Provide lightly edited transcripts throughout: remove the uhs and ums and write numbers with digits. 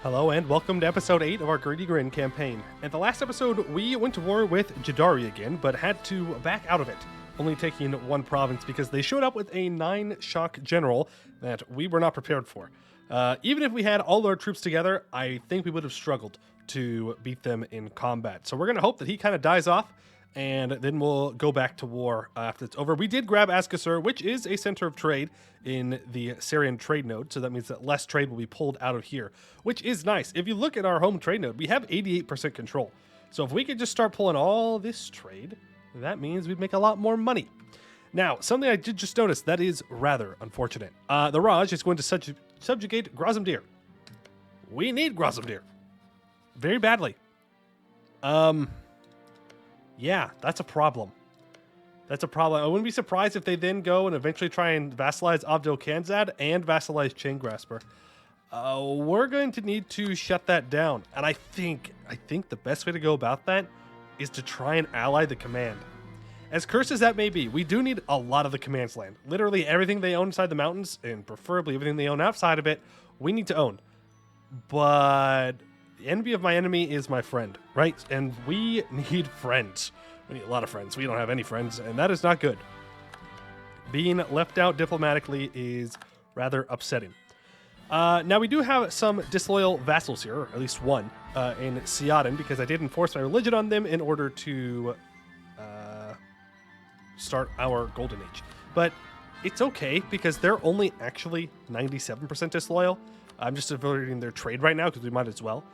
Hello and welcome to episode 8 of our Grin campaign. In the last episode, we went to war with Jaddari again, but had to back out of it, only taking one province because they showed up with a 9-shock general that we were not prepared for. Even if we had all our troops together, I think we would have struggled to beat them in combat. So we're going to hope that he kind of dies off, and then we'll go back to war after it's over. We did grab Askasur, which is a center of trade in the Syrian trade node, so that means that less trade will be pulled out of here, which is nice. If you look at our home trade node, we have 88% control. So if we could just start pulling all this trade, that means we'd make a lot more money. Now, something I did just notice that is rather unfortunate. The Raj is going to subjugate Grozamdir. We need Grozamdir very badly. Yeah, that's a problem. That's a problem. I wouldn't be surprised if they then go and eventually try and vassalize Abdel Khanzad and vassalize Chain Grasper. We're going to need to shut that down. And I think the best way to go about that is to try and ally the command. As cursed as that may be, we do need a lot of the command's land. Literally everything they own inside the mountains, and preferably everything they own outside of it, we need to own. But the envy of my enemy is my friend, right? And we need friends. We need a lot of friends. We don't have any friends, and that is not good. Being left out diplomatically is rather upsetting. Now, we do have some disloyal vassals here, or at least one, in Siaden, because I did enforce my religion on them in order to start our Golden Age. But it's okay, because they're only actually 97% disloyal. I'm just avoiding their trade right now, because we might as well.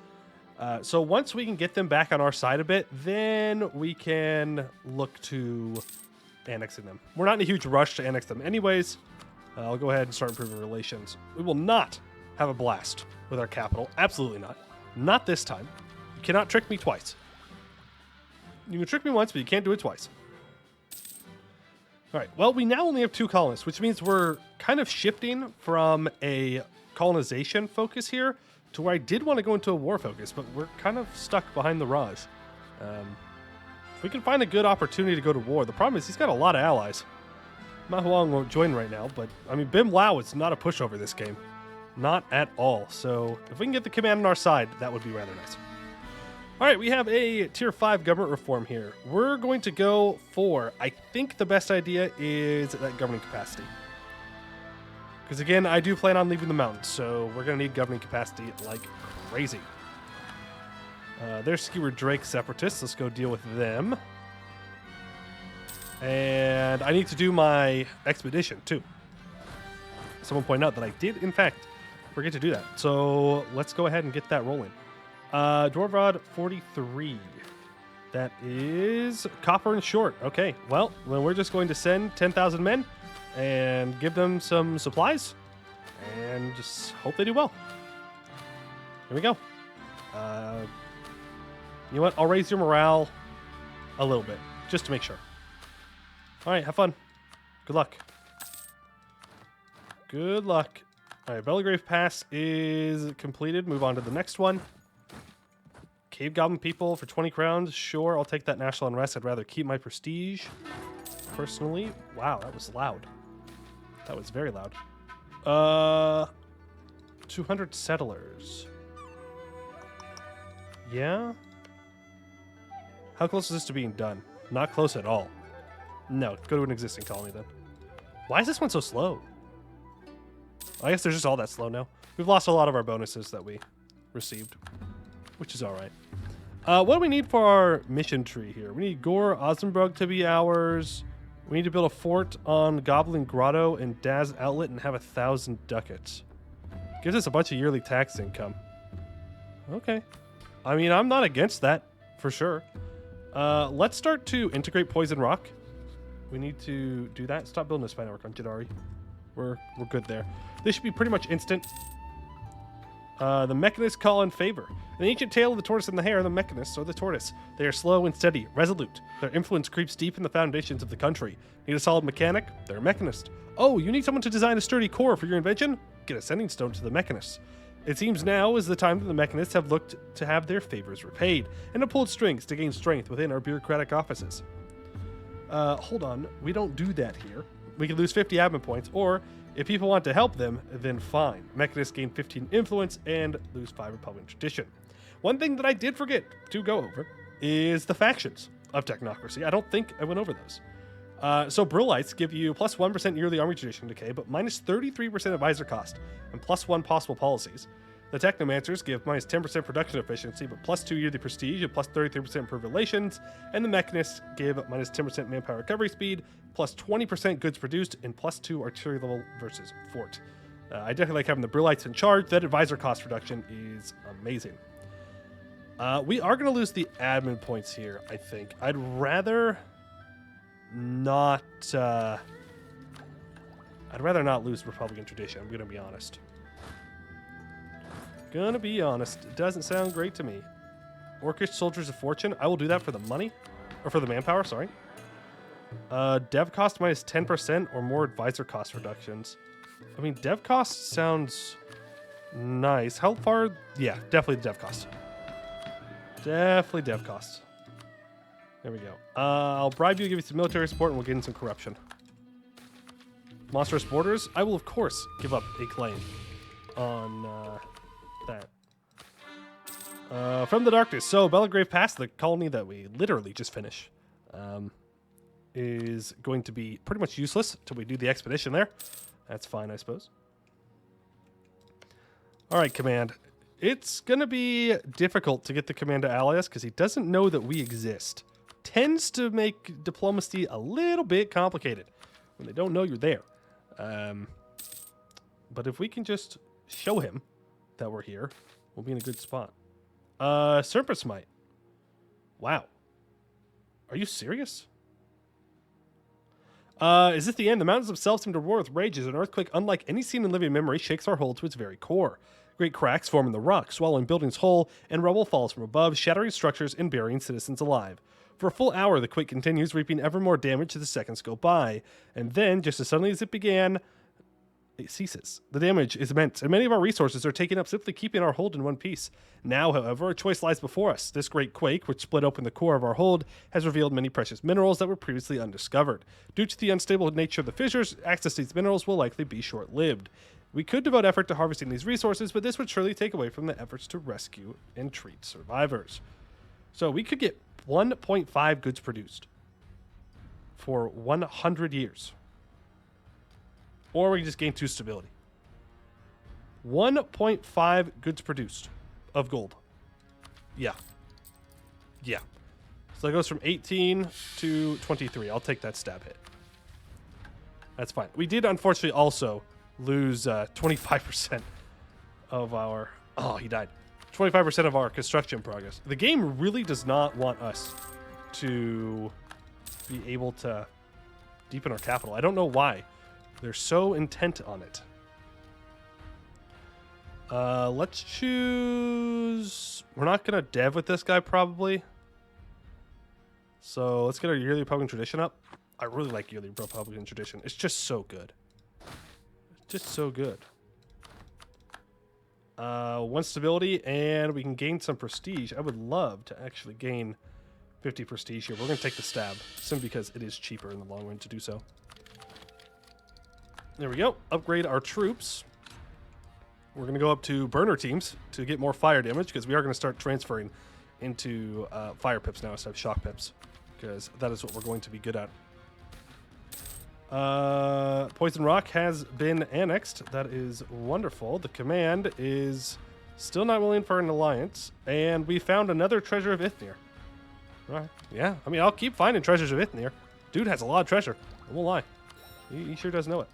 So once we can get them back on our side a bit, then we can look to annexing them. We're not in a huge rush to annex them anyways. I'll go ahead and start improving relations. We will not have a blast with our capital. Absolutely not. Not this time. You cannot trick me twice. You can trick me once, but you can't do it twice. All right. Well, we now only have 2 colonists, which means we're kind of shifting from a colonization focus here to where I did want to go into a war focus, but we're kind of stuck behind the Raj. If we can find a good opportunity to go to war, the problem is he's got a lot of allies. Ma Huang won't join right now, but I mean, Bim Lao is not a pushover this game. Not at all. So if we can get the command on our side, that would be rather nice. All right, we have a tier 5 government reform here. We're going to go for, I think the best idea is that governing capacity. Because again, I do plan on leaving the mountains, so we're going to need governing capacity like crazy. There's Skewer Drake separatists. Let's go deal with them. And I need to do my expedition too. Someone pointed out that I did, in fact, forget to do that. So let's go ahead and get that rolling. Dwarvrod 43. That is copper and short. Okay, well, then we're just going to send 10,000 men and give them some supplies and just hope they do well. Here we go. You know what? I'll raise your morale a little bit just to make sure. All right, have fun. Good luck. Good luck. All right, Belgrave Pass is completed. Move on to the next one. Cave Goblin people for 20 crowns. Sure, I'll take that national unrest. I'd rather keep my prestige personally. Wow, that was loud. That was very loud. 200 settlers. Yeah? How close is this to being done? Not close at all. No, go to an existing colony then. Why is this one so slow? I guess they're just all that slow now. We've lost a lot of our bonuses that we received, which is all right. What do we need for our mission tree here? We need Gore Ozenbrug to be ours. We need to build a fort on Goblin Grotto and Daz Outlet and have 1,000 ducats. Gives us a bunch of yearly tax income. Okay. I mean, I'm not against that, for sure. Let's start to integrate Poison Rock. We need to do that. Stop building a spy network on Jaddari. We're good there. This should be pretty much instant. The mechanists call in favor. In the ancient tale of the tortoise and the hare, the mechanists are the tortoise. They are slow and steady, resolute. Their influence creeps deep in the foundations of the country. Need a solid mechanic? They're a mechanist. Oh, you need someone to design a sturdy core for your invention? Get a sending stone to the mechanists. It seems now is the time that the mechanists have looked to have their favors repaid, and have pulled strings to gain strength within our bureaucratic offices. Hold on. We don't do that here. we could lose 50 admin points, or if people want to help them, then fine. Mechanists gain 15 influence and lose 5 Republican tradition. One thing that I did forget to go over is the factions of technocracy. I don't think I went over those. So Brillites give you plus 1% yearly army tradition decay, but minus 33% advisor cost, and plus 1 possible policies. The Technomancers give minus 10% production efficiency, but plus 2 yearly prestige and plus 33% improved relations. And the Mechanists give minus 10% manpower recovery speed, plus 20% goods produced, and plus 2 artillery level versus fort. I definitely like having the Brillites in charge. That advisor cost reduction is amazing. We are going to lose the admin points here, I think. I'd rather not... I'd rather not lose Republican tradition, I'm going to be honest. Gonna be honest, it doesn't sound great to me. Orcish Soldiers of Fortune, I will do that for the money, or for the manpower, sorry. Dev cost minus 10% or more advisor cost reductions. I mean, dev cost sounds nice. How far? Yeah, definitely dev cost. Definitely dev cost. There we go. I'll bribe you, give you some military support, and we'll get in some corruption. Monstrous Borders, I will of course give up a claim on that. From the Darkness. So, Belgrave Pass, the colony that we literally just finished, is going to be pretty much useless until we do the expedition there. That's fine, I suppose. All right, Command. It's going to be difficult to get the command to ally us because he doesn't know that we exist. Tends to make diplomacy a little bit complicated when they don't know you're there. But if we can just show him that we're here, we'll be in a good spot. Serpent Smite. Wow. Are you serious? Is this the end? The mountains themselves seem to roar with rage as an earthquake unlike any seen in living memory shakes our hold to its very core. Great cracks form in the rock, swallowing buildings whole, and rubble falls from above, shattering structures and burying citizens alive. For a full hour, the quake continues, reaping ever more damage as the seconds go by. And then, just as suddenly as it began, it ceases. The damage is immense, and many of our resources are taken up simply keeping our hold in one piece. Now, however, a choice lies before us. This great quake, which split open the core of our hold, has revealed many precious minerals that were previously undiscovered. Due to the unstable nature of the fissures, access to these minerals will likely be short-lived. We could devote effort to harvesting these resources, but this would surely take away from the efforts to rescue and treat survivors. So we could get 1.5 goods produced for 100 years. Or we can just gain 2 stability. 1.5 goods produced of gold. Yeah. Yeah. So that goes from 18 to 23. I'll take that stab hit. That's fine. We did, unfortunately, also lose 25% of our... Oh, he died. 25% of our construction progress. The game really does not want us to be able to deepen our capital. I don't know why. They're so intent on it. Let's choose... We're not going to dev with this guy, probably. So let's get our yearly Republican tradition up. I really like yearly Republican tradition. It's just so good. It's just so good. 1 stability, and we can gain some prestige. I would love to actually gain 50 prestige here. We're going to take the stab, simply because it is cheaper in the long run to do so. There we go. Upgrade our troops. We're going to go up to burner teams to get more fire damage, because we are going to start transferring into fire pips now instead of shock pips, because that is what we're going to be good at. Poison Rock has been annexed. That is wonderful. The command is still not willing for an alliance, and we found another treasure of Ithmir. Right. Yeah, I mean, I'll keep finding treasures of Ithmir. Dude has a lot of treasure. I won't lie. He sure does know it.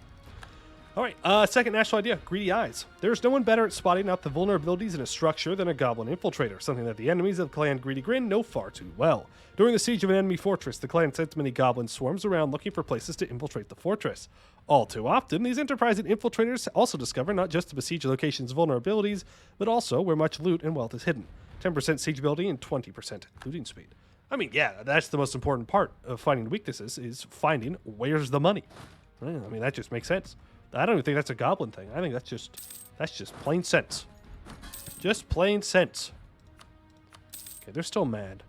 All right, second national idea, Greedy Eyes. There's no one better at spotting out the vulnerabilities in a structure than a goblin infiltrator, something that the enemies of clan Greedy Grin know far too well. During the siege of an enemy fortress, the clan sends many goblin swarms around looking for places to infiltrate the fortress. All too often, these enterprising infiltrators also discover not just the besieged location's vulnerabilities, but also where much loot and wealth is hidden. 10% siege ability and 20% looting speed. I mean, yeah, that's the most important part of finding weaknesses, is finding where's the money. I mean, that just makes sense. I don't even think that's a goblin thing. I think that's just plain sense. Just plain sense. Okay, they're still mad.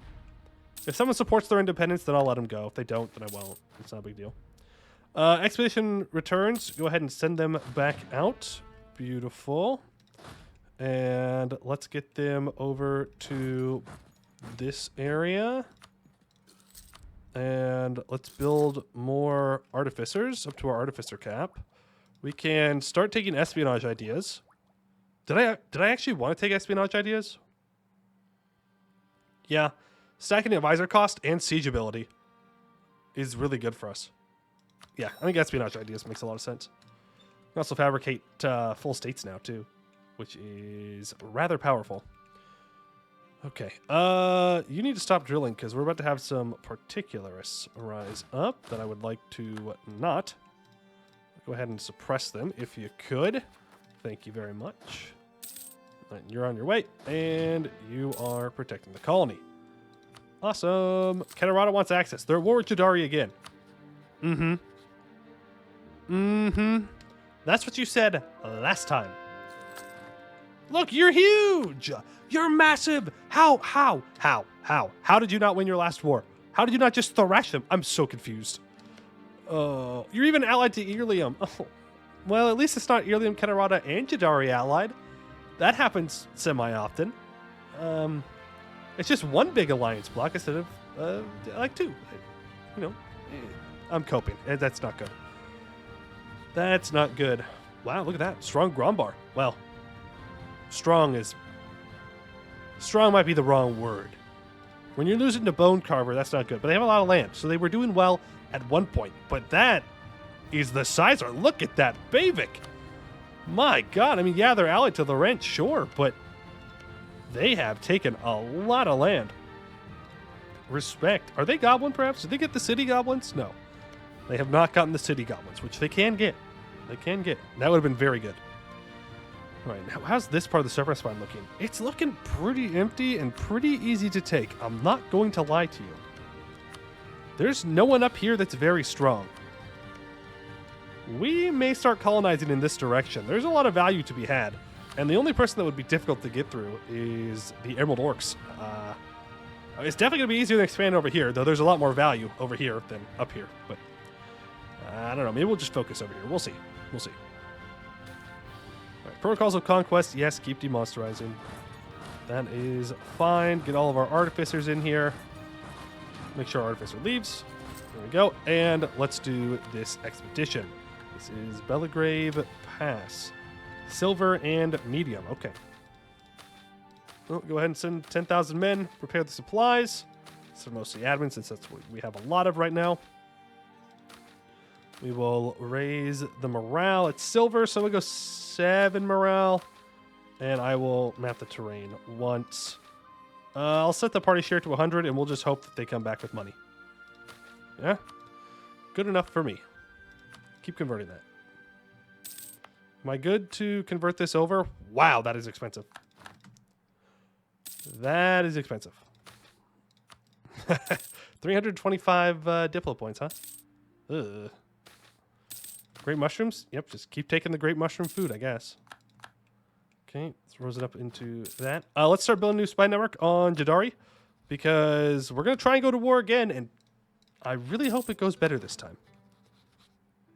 If someone supports their independence, then I'll let them go. If they don't, then I won't. It's not a big deal. Expedition returns. Go ahead and send them back out. Beautiful. And let's get them over to this area. And let's build more artificers up to our artificer cap. We can start taking espionage ideas. Did I actually want to take espionage ideas? Yeah. Stacking advisor cost and siege ability is really good for us. Yeah, I think espionage ideas makes a lot of sense. We can also fabricate full states now, too, which is rather powerful. Okay, you need to stop drilling because we're about to have some particularists rise up that I would like to not. Go ahead and suppress them if you could. Thank you very much. Right, you're on your way, and you are protecting the colony. Awesome. Katarada wants access. They're at war with Jaddari again. That's what you said last time. Look, you're huge. You're massive. How did you not win your last war? How did you not just thrash them? I'm so confused. You're even allied to Irlium. Oh, well, at least it's not Irlium, Katarada, and Jaddari allied. That happens semi-often. It's just one big alliance block instead of like two. You know, I'm coping. That's not good. That's not good. Wow, look at that. Strong Grombar. Well, strong might be the wrong word. When you're losing to Bone Carver, that's not good. But they have a lot of land, so they were doing well at one point. But that is the sizer. Look at that Bavik. My God. I mean, yeah, they're allied to Laurent, sure, but they have taken a lot of land. Respect. Are they goblin, perhaps? Did they get the city goblins? No. They have not gotten the city goblins, which they can get. They can get. That would have been very good. All right, now how's this part of the surface spine looking? It's looking pretty empty and pretty easy to take. I'm not going to lie to you. There's no one up here that's very strong. We may start colonizing in this direction. There's a lot of value to be had. And the only person that would be difficult to get through is the Emerald Orcs. It's definitely going to be easier to expand over here, though there's a lot more value over here than up here. But I don't know. Maybe we'll just focus over here. We'll see. We'll see. All right, Protocols of Conquest. Yes, keep demonsterizing. That is fine. Get all of our artificers in here. Make sure our artificer leaves. There we go. And let's do this expedition. This is Belgrave Pass. Silver and medium. Okay. Well, go ahead and send 10,000 men. Prepare the supplies. So mostly admin, since that's what we have a lot of right now. We will raise the morale. It's silver, so we go 7 morale. And I will map the terrain once. I'll set the party share to 100, and we'll just hope that they come back with money. Yeah? Good enough for me. Keep converting that. Am I good to convert this over? Wow, that is expensive. That is expensive. 325 Diplo points, huh? Ugh. Great mushrooms? Yep, just keep taking the great mushroom food, I guess. Okay, let's rose it up into that. Let's start building a new spy network on Jaddari, because we're going to try and go to war again, and I really hope it goes better this time.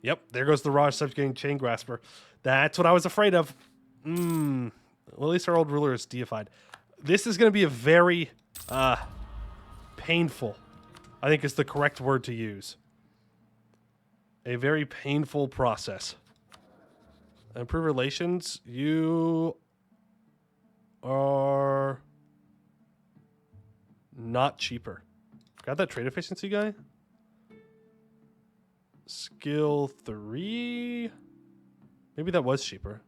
Yep, there goes the Raj subjugating Chain Grasper. That's what I was afraid of. Well, at least our old ruler is deified. This is going to be a very painful, I think is the correct word to use. A very painful process. Improve relations. You are not cheaper. Got that trade efficiency guy? Skill 3? Maybe that was cheaper.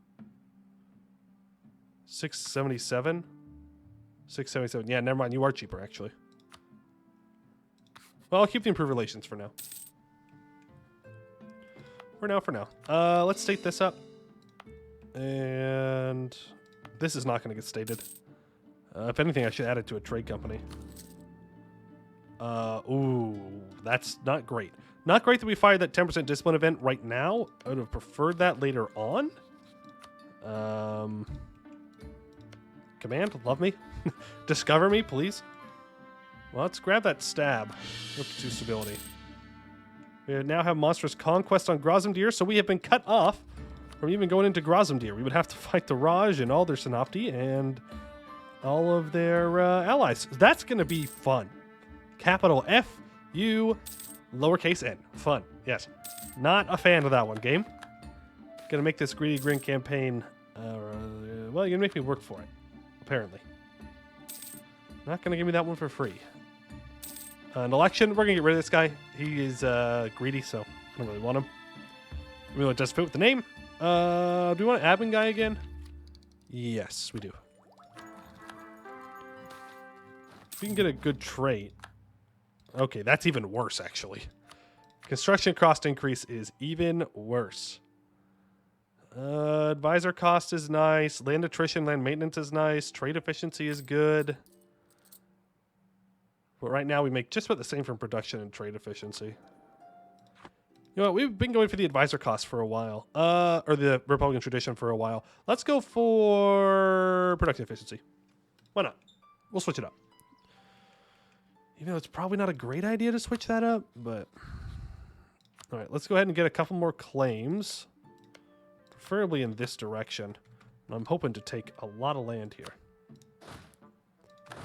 677? 677. Yeah, never mind. You are cheaper, actually. Well, I'll keep the improved relations for now. For now. Let's state this up. And this is not going to get stated. If anything, I should add it to a trade company. Ooh, that's not great. Not great that we fired that 10% discipline event right now. I would have preferred that later on. Command, love me. Discover me, please. Well, let's grab that stab. Look to stability. We now have monstrous conquest on Grozomdir, so we have been cut off from even going into Grozomdir. We would have to fight the Raj and all their Sanopti and all of their allies. That's going to be fun. Capital F, U, lowercase n. Fun. Yes. Not a fan of that one, game. Gonna make this Greedy Grin campaign. Well, you're gonna make me work for it, apparently. Not gonna give me that one for free. An election, we're gonna get rid of this guy. He is greedy, so I don't really want him. We want to just fit with the name. Do we want an admin guy again? Yes, we do. If we can get a good trait. Okay, that's even worse, actually. Construction cost increase is even worse. Advisor cost is nice. Land attrition, land maintenance is nice. Trade efficiency is good. But right now we make just about the same from production and trade efficiency. You know what? We've been going for the advisor cost for a while. Or the Republican tradition for a while. Let's go for production efficiency. Why not? We'll switch it up. Even though it's probably not a great idea to switch that up, but... Alright, let's go ahead and get a couple more claims. Preferably in this direction. And I'm hoping to take a lot of land here.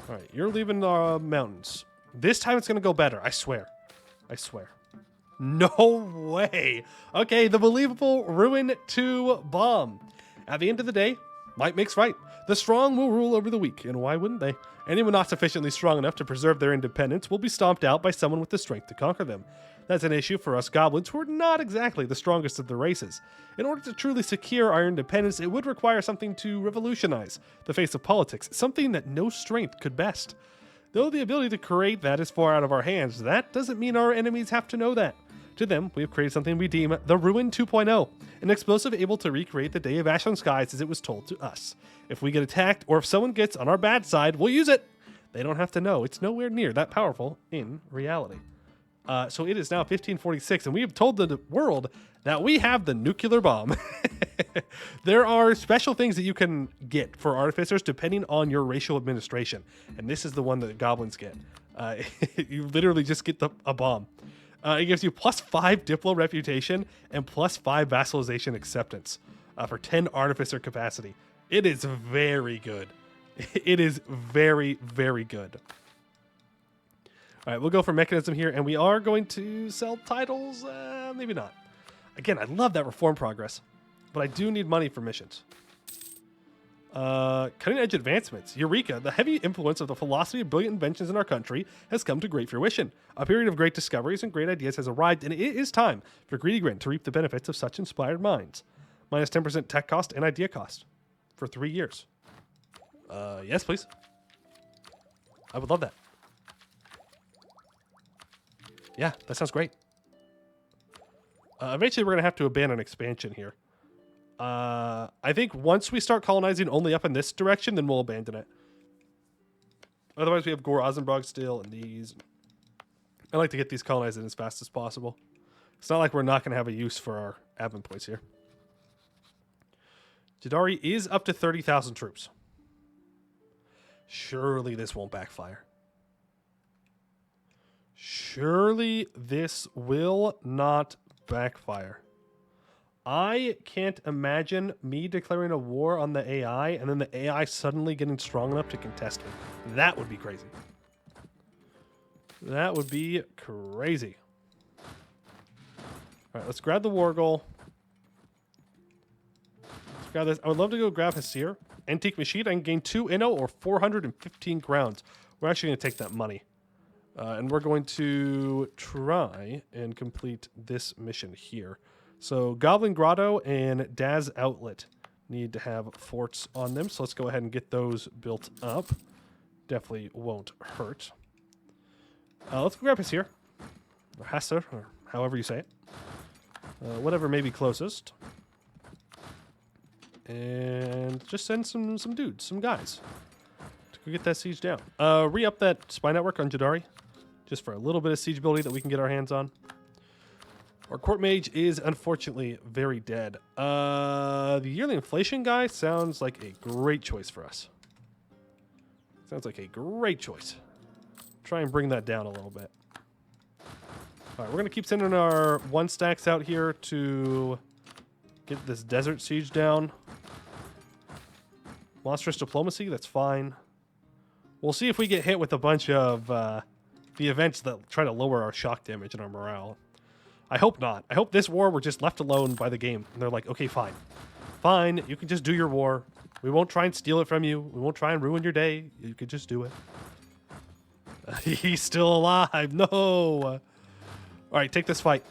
Alright, you're leaving the mountains. This time it's going to go better, I swear. I swear. No way! Okay, the believable Ruin 2 bomb. At the end of the day, might makes right. The strong will rule over the weak, and why wouldn't they? Anyone not sufficiently strong enough to preserve their independence will be stomped out by someone with the strength to conquer them. That's an issue for us goblins, who are not exactly the strongest of the races. In order to truly secure our independence, it would require something to revolutionize the face of politics, something that no strength could best. Though the ability to create that is far out of our hands, that doesn't mean our enemies have to know that. To them, we have created something we deem the Ruin 2.0, an explosive able to recreate the Day of Ashland Skies as it was told to us. If we get attacked, or if someone gets on our bad side, we'll use it. They don't have to know. It's nowhere near that powerful in reality. So it is now 1546, and we have told the world that we have the nuclear bomb. There are special things that you can get for artificers depending on your racial administration, and this is the one that goblins get. You literally just get a bomb. It gives you +5 Diplo reputation and +5 vassalization acceptance for 10 artificer capacity. It is very good. It is very, very good. All right, we'll go for mechanism here, and we are going to sell titles. Maybe not. Again, I love that reform progress, but I do need money for missions. Cutting edge advancements. Eureka, the heavy influence of the philosophy of brilliant inventions in our country has come to great fruition. A period of great discoveries and great ideas has arrived, and it is time for Greedy Grin to reap the benefits of such inspired minds. Minus 10% tech cost and idea cost for 3 years. Yes, please. I would love that. Yeah, that sounds great. Eventually, we're going to have to abandon expansion here. I think once we start colonizing only up in this direction, then we'll abandon it. Otherwise, we have Gore Ozenbrog still and these. I like to get these colonized in as fast as possible. It's not like we're not going to have a use for our admin points here. Jaddari is up to 30,000 troops. Surely this won't backfire. Surely this will not backfire. I can't imagine me declaring a war on the AI and then the AI suddenly getting strong enough to contest me. That would be crazy. That would be crazy. All right, let's grab the war goal. Let's grab this. I would love to go grab Hasir. Antique machine. I can gain 2 Inno or 415 crowns. We're actually going to take that money. And we're going to try and complete this mission here. So Goblin Grotto and Daz Outlet need to have forts on them. So let's go ahead and get those built up. Definitely won't hurt. Let's go grab Hasir. Or Hasser, or however you say it. Whatever may be closest. And just send some dudes, some guys, to go get that siege down. Re-up that spy network on Jaddari, just for a little bit of siege ability that we can get our hands on. Our court mage is unfortunately very dead. The yearly inflation guy sounds like a great choice for us. Sounds like a great choice. Try and bring that down a little bit. All right, we're going to keep sending our 1 stacks out here to get this desert siege down. Monstrous diplomacy, that's fine. We'll see if we get hit with a bunch of the events that try to lower our shock damage and our morale. I hope not. I hope this war we're just left alone by the game. And they're like, okay, fine. Fine, you can just do your war. We won't try and steal it from you. We won't try and ruin your day. You could just do it. He's still alive. No. All right, take this fight.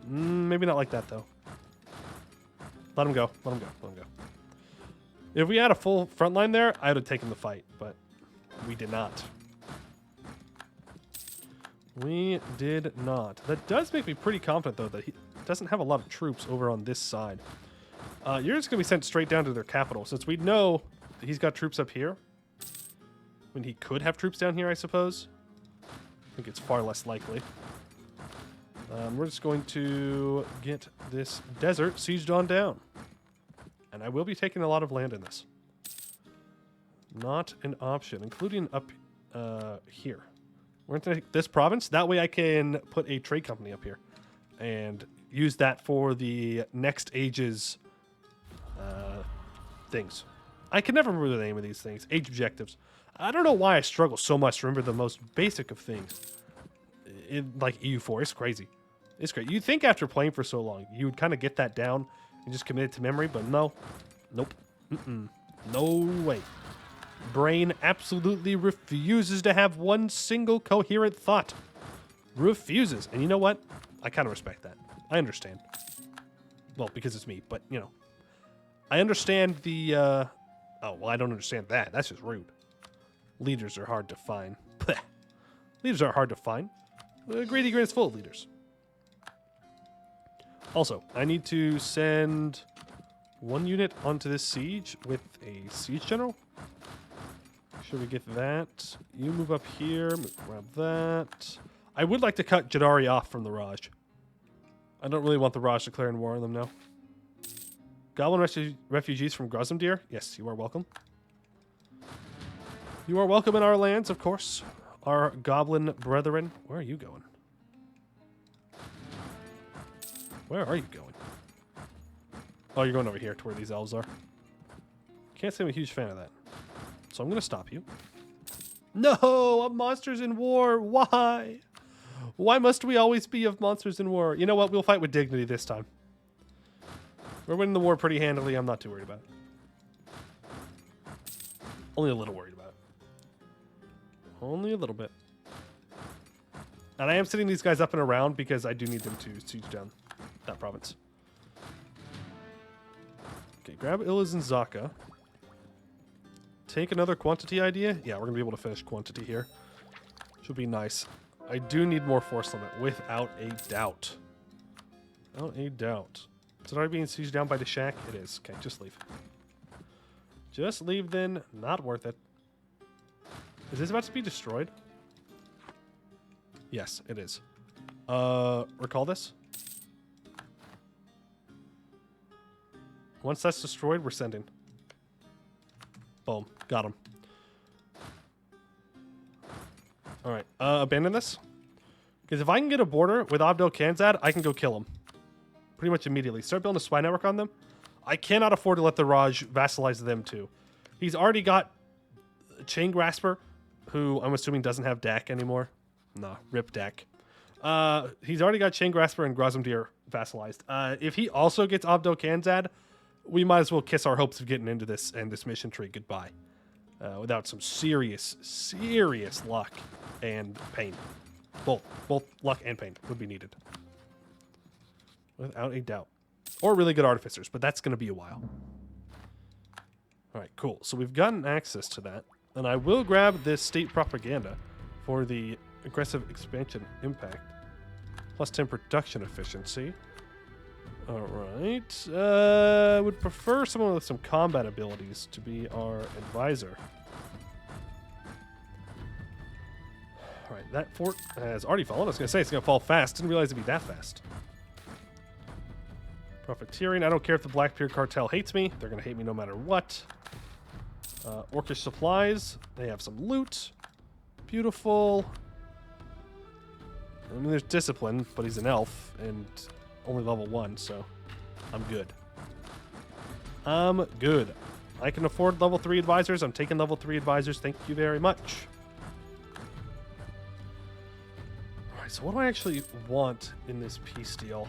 Maybe not like that, though. Let him go. Let him go. Let him go. If we had a full front line there, I would have taken the fight, but we did not. We did not. That does make me pretty confident, though, that he doesn't have a lot of troops over on this side. You're just going to be sent straight down to their capital, since we know that he's got troops up here. I mean, he could have troops down here, I suppose. I think it's far less likely. We're just going to get this desert sieged on down. And I will be taking a lot of land in this. Not an option, including up here. We're going to take this province. That way I can put a trade company up here and use that for the next age's things. I can never remember the name of these things. Age objectives. I don't know why I struggle so much to remember the most basic of things. In like EU4, it's crazy. It's great. You'd think after playing for so long, you would kind of get that down and just commit it to memory, but no. Nope. No way. Brain absolutely refuses to have one single coherent thought. Refuses. And you know what? I kind of respect that. I understand. Well, because it's me, but, you know. I understand the, oh, well, I don't understand that. That's just rude. Leaders are hard to find. Blech. Leaders are hard to find. Greedy Grin is full of leaders. Also, I need to send 1 unit onto this siege with a siege general. Should we get that? You move up here, grab that. I would like to cut Jaddari off from the Raj. I don't really want the Raj declaring war on them now. Goblin refugees from Grozumdir? Yes, you are welcome. You are welcome in our lands, of course. Our goblin brethren. Where are you going? Where are you going? Oh, you're going over here to where these elves are. Can't say I'm a huge fan of that. So I'm going to stop you. No! Of monsters in war! Why? Why must we always be of monsters in war? You know what? We'll fight with dignity this time. We're winning the war pretty handily. I'm not too worried about it. Only a little worried about it. Only a little bit. And I am sitting these guys up and around because I do need them to siege down that province. Okay, grab Illiz and Zaka. Take another quantity idea. Yeah, we're going to be able to finish quantity here. Should be nice. I do need more force limit, without a doubt. Without a doubt. Is it already being sieged down by the shack? It is. Okay, just leave. Just leave then. Not worth it. Is this about to be destroyed? Yes, it is. Recall this. Once that's destroyed, we're sending. Boom. Got him. Alright. Abandon this. Because if I can get a border with Abdel Khanzad, I can go kill him. Pretty much immediately. Start building a spy network on them. I cannot afford to let the Raj vassalize them too. He's already got Chain Grasper, who I'm assuming doesn't have Dak anymore. Nah, rip Dak. He's already got Chain Grasper and Grozumdir vassalized. If he also gets Abdel Khanzad, we might as well kiss our hopes of getting into this and this mission tree goodbye. Without some serious luck and pain. Both luck and pain would be needed. Without a doubt. Or really good artificers, but that's going to be a while. Alright, cool. So we've gotten access to that. And I will grab this state propaganda for the aggressive expansion impact. Plus 10 production efficiency. Alright. Would prefer someone with some combat abilities to be our advisor. Alright, that fort has already fallen. I was going to say it's going to fall fast. Didn't realize it'd be that fast. Profiteering. I don't care if the Blackbeard cartel hates me. They're going to hate me no matter what. Orcish supplies. They have some loot. Beautiful. I mean, there's discipline, but he's an elf and only level 1, so I'm good. I'm good. I can afford level 3 advisors. I'm taking level 3 advisors. Thank you very much. All right, so what do I actually want in this peace deal?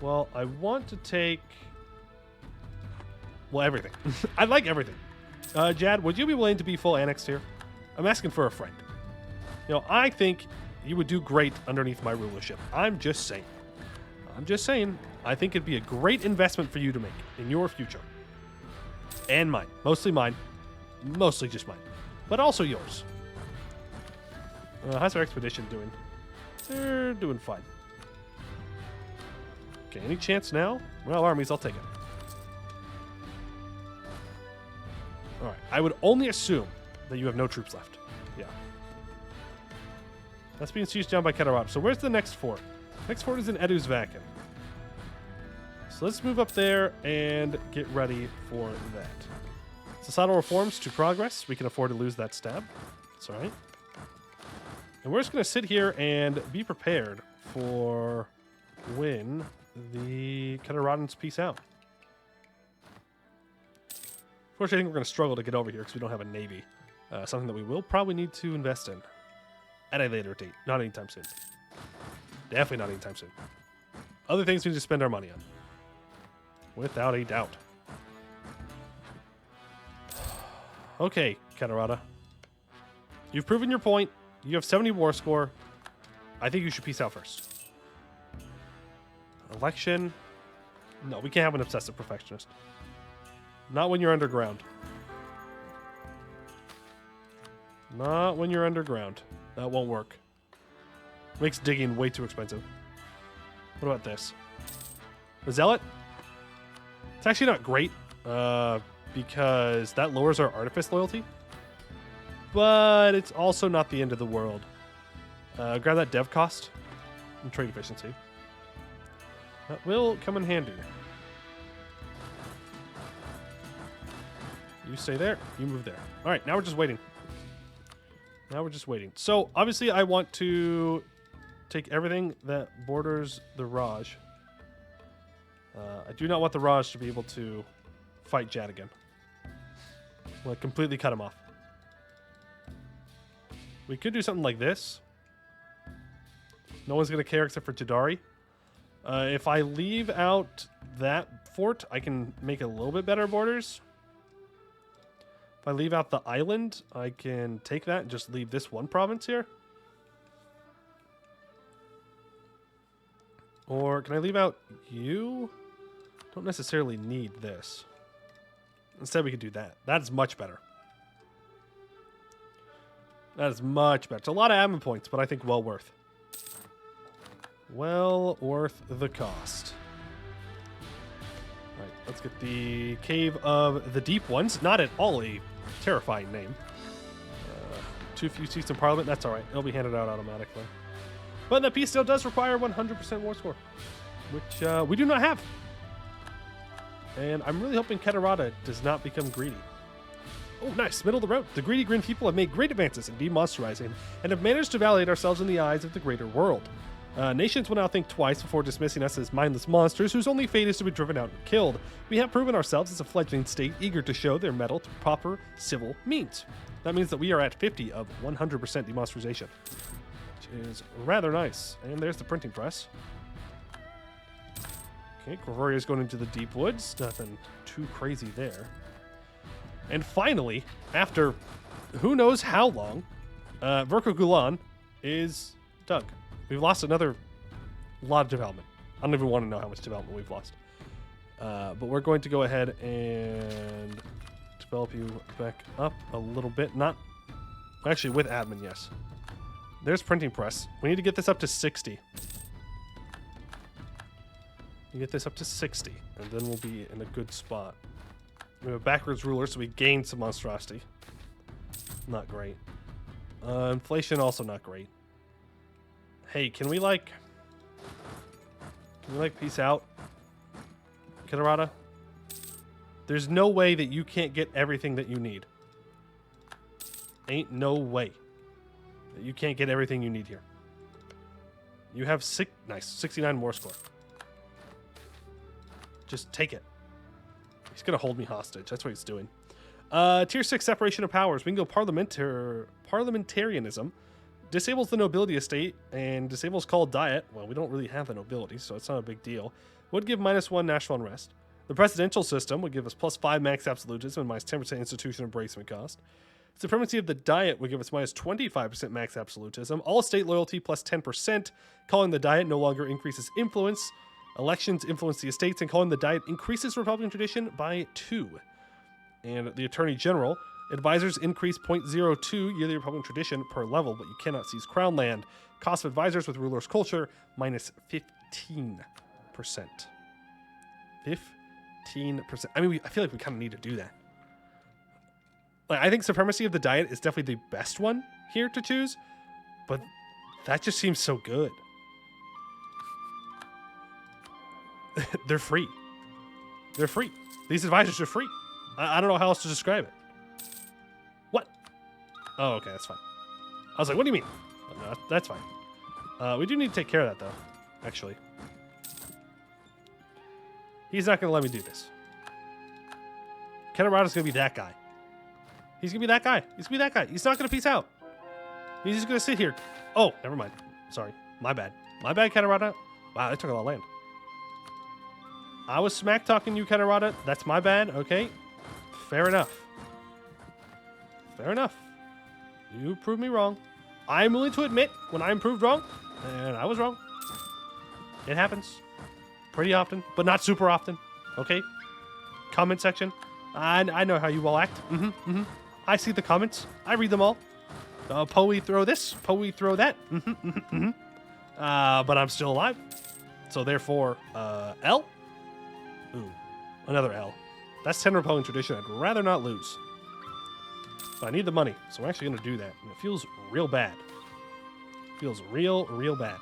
Well, I want to take... Well, everything. I like everything. Jad, would you be willing to be full annexed here? I'm asking for a friend. You know, I think you would do great underneath my rulership. I'm just saying. I'm just saying. I think it'd be a great investment for you to make in your future. And mine. Mostly mine. Mostly just mine. But also yours. How's our expedition doing? They're doing fine. Okay, any chance now? Well, armies, I'll take it. Alright, I would only assume that you have no troops left. Yeah. That's being sieged down by Jaddari. So where's the next fort? Next fort is in Edusvaken. So let's move up there and get ready for that. Societal reforms to progress. We can afford to lose that stab. That's alright. And we're just going to sit here and be prepared for when the Jaddarians peace out. Unfortunately, I think we're going to struggle to get over here because we don't have a navy. Something that we will probably need to invest in at a later date. Not anytime soon. Definitely not anytime soon. Other things we need to spend our money on. Without a doubt. Okay, Jaddari. You've proven your point. You have 70 war score. I think you should peace out first. Election. No, we can't have an obsessive perfectionist. Not when you're underground. Not when you're underground. That won't work. Makes digging way too expensive. What about this? The Zealot? It's actually not great, because that lowers our artifice loyalty. But it's also not the end of the world. Grab that dev cost and trade efficiency. That will come in handy. You stay there. You move there. All right, now we're just waiting. Now we're just waiting. So, obviously, I want to take everything that borders the Raj. I do not want the Raj to be able to fight Jad again. I want to completely cut him off. We could do something like this. No one's going to care except for Jaddari. If I leave out that fort, I can make a little bit better borders. If I leave out the island, I can take that and just leave this one province here. Or can I leave out you? Don't necessarily need this. Instead, we could do that. That is much better. That is much better. It's a lot of admin points, but I think well worth. Well worth the cost. All right, let's get the Cave of the Deep Ones. Not at all a terrifying name. Too few seats in Parliament. That's all right. It'll be handed out automatically. But the peace deal does require 100% war score, which we do not have. And I'm really hoping Jaddari does not become greedy. Oh, nice. Middle of the road. The greedy Grin people have made great advances in demonsterizing and have managed to validate ourselves in the eyes of the greater world. Nations will now think twice before dismissing us as mindless monsters whose only fate is to be driven out and killed. We have proven ourselves as a fledgling state eager to show their mettle through proper civil means. That means that we are at 50 of 100% demonstration, which is rather nice. And there's the printing press. Okay, Corvoria's going into the deep woods. Nothing too crazy there. And finally, after who knows how long, Verko Gulan is dug. We've lost another lot of development. I don't even want to know how much development we've lost. But we're going to go ahead and develop you back up a little bit. Not actually with admin, yes. There's printing press. We need to get this up to 60. You get this up to 60, and then we'll be in a good spot. We have a backwards ruler, so we gain some monstrosity. Not great. Inflation also not great. Hey, can we peace out? Jaddari? There's no way that you can't get everything that you need. Ain't no way. You can't get everything you need here. You have 69 more score. Just take it. He's going to hold me hostage. That's what he's doing. Tier 6 separation of powers. We can go parliamentarianism. Disables the nobility estate and disables called diet. Well, we don't really have the nobility, so it's not a big deal. Would give -1 national unrest. The presidential system would give us +5 max absolutism and -10% institution embracement cost. Supremacy of the diet would give us -25% max absolutism. All state loyalty +10%. Calling the diet no longer increases influence. Elections influence the estates, and calling the diet increases Republican tradition by 2. And the Attorney General. Advisors increase 0.02 yearly Republican tradition per level, but you cannot seize crown land. Cost of advisors with ruler's culture -15%. 15%. I mean, I feel like we kind of need to do that. Like, I think supremacy of the diet is definitely the best one here to choose, but that just seems so good. They're free. They're free. These advisors are free. I don't know how else to describe it. What? Oh, okay, that's fine. I was like, what do you mean? No, that's fine. We do need to take care of that, though, actually. He's not going to let me do this. Kenarada's going to be that guy. He's going to be that guy. He's going to be that guy. He's not going to peace out. He's just going to sit here. Oh, never mind. Sorry. My bad. My bad, Kenarada. Wow, they took a lot of land. I was smack talking you, Kenarada. That's my bad. Okay. Fair enough. Fair enough. You proved me wrong. I'm willing to admit when I'm proved wrong, and I was wrong. It happens. Pretty often, but not super often. Okay? Comment section. I know how you all act. I see the comments. I read them all. Poey throw this. Poey throw that. But I'm still alive. So therefore, L? Ooh, another L. That's 10 Republican tradition I'd rather not lose. But I need the money, so we're actually going to do that. And it feels real bad. Feels real bad.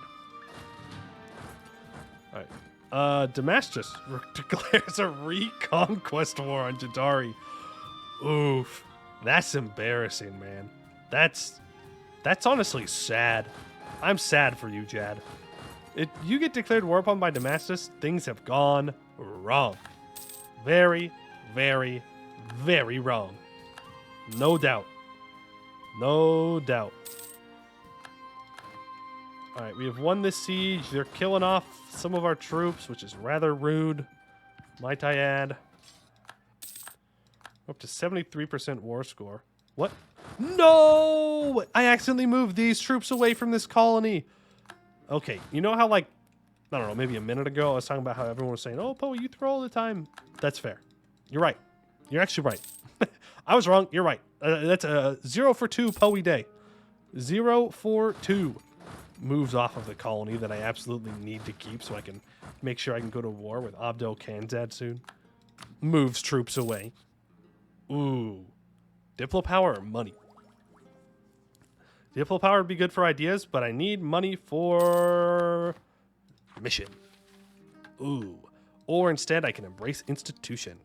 All right. Damascus declares a reconquest war on Jaddari. Oof. That's embarrassing, man. That's honestly sad. I'm sad for you, Jad. If you get declared war upon by Damascus, things have gone wrong. Very, very, very wrong. No doubt. No doubt. All right, we have won this siege. They're killing off some of our troops, which is rather rude, might I add. Up to 73% war score. What? No! I accidentally moved these troops away from this colony. Okay, you know how, like, I don't know, maybe a minute ago I was talking about how everyone was saying, oh, Poe, you throw all the time. That's fair. You're right. You're actually right. I was wrong. You're right. That's a 0 for 2 Poe day. 0 for 2 moves off of the colony that I absolutely need to keep so I can make sure I can go to war with Abdel Khanzad soon. Moves troops away. Ooh. Diplo power or money? Diplo power would be good for ideas, but I need money for mission. Ooh. Or instead, I can embrace institution.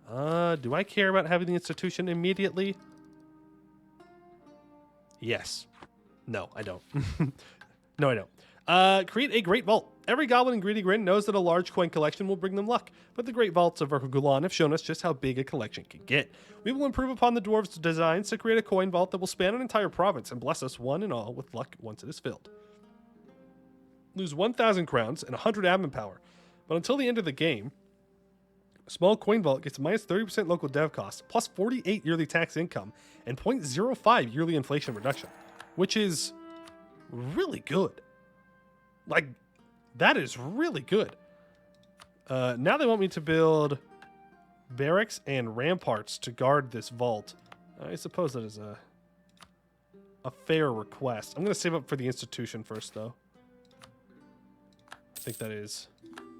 Do I care about having the institution immediately? Yes. No, I don't. No, I don't. Create a great vault. Every goblin in Greedy Grin knows that a large coin collection will bring them luck, but the great vaults of Verhugulan have shown us just how big a collection can get. We will improve upon the dwarves' designs to create a coin vault that will span an entire province and bless us one and all with luck once it is filled. Lose 1,000 crowns and 100 admin power, but until the end of the game, a small coin vault gets minus 30% local dev cost, plus 48 yearly tax income, and 0.05 yearly inflation reduction, which is really good. Like, that is really good. Now they want me to build barracks and ramparts to guard this vault. I suppose that is a fair request. I'm going to save up for the institution first, though. I think that is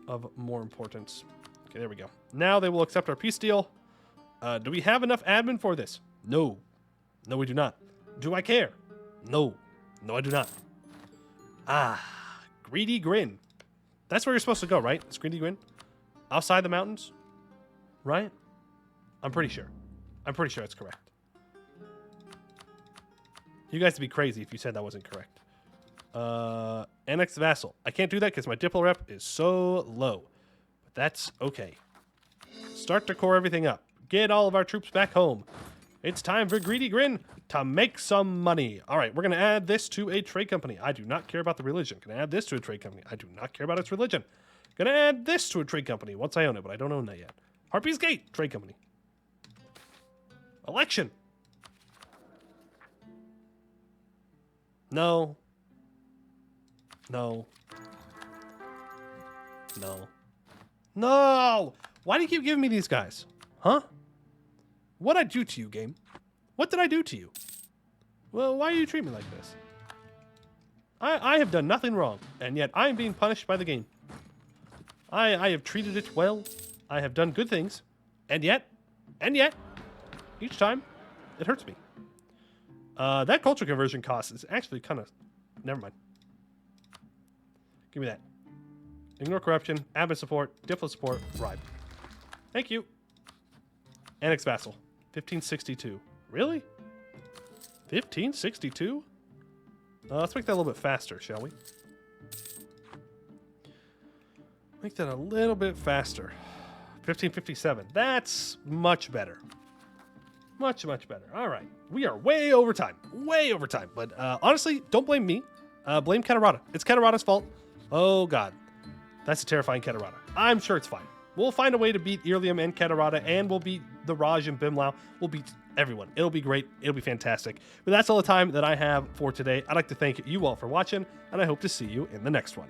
of more importance. Okay, there we go. Now they will accept our peace deal. Do we have enough admin for this? No. No, we do not. Do I care? No. No, I do not. Greedy Grin. That's where you're supposed to go, right? It's Greedy Grin? Outside the mountains? Right? I'm pretty sure. I'm pretty sure that's correct. You guys would be crazy if you said that wasn't correct. Annex vassal. I can't do that because my diplo rep is so low. But that's okay. Start to core everything up. Get all of our troops back home. It's time for Greedy Grin to make some money. All right, we're going to add this to a trade company. I do not care about the religion. Going to add this to a trade company. I do not care about its religion. Going to add this to a trade company once I own it, but I don't own that yet. Harpy's Gate, trade company. Election. No. No. No. No! Why do you keep giving me these guys? Huh? What'd I do to you, game? What did I do to you? Well, why do you treat me like this? I have done nothing wrong, and yet I am being punished by the game. I have treated it well. I have done good things, and yet, each time, it hurts me. That culture conversion cost is actually kind of... Never mind. Give me that. Ignore corruption, admin support, diplo support, bribe. Thank you. Annex vassal. 1562. Really? 1562? Let's make that a little bit faster, shall we? Make that a little bit faster. 1557. That's much better. Much, much better. All right. We are way over time. Way over time. But honestly, don't blame me. Blame Catarata. It's Catarata's fault. Oh, God. That's a terrifying Catarata. I'm sure it's fine. We'll find a way to beat Irlium and Catarata, and we'll beat the Raj and Bimlau. We'll beat everyone. It'll be great. It'll be fantastic. But that's all the time that I have for today. I'd like to thank you all for watching, and I hope to see you in the next one.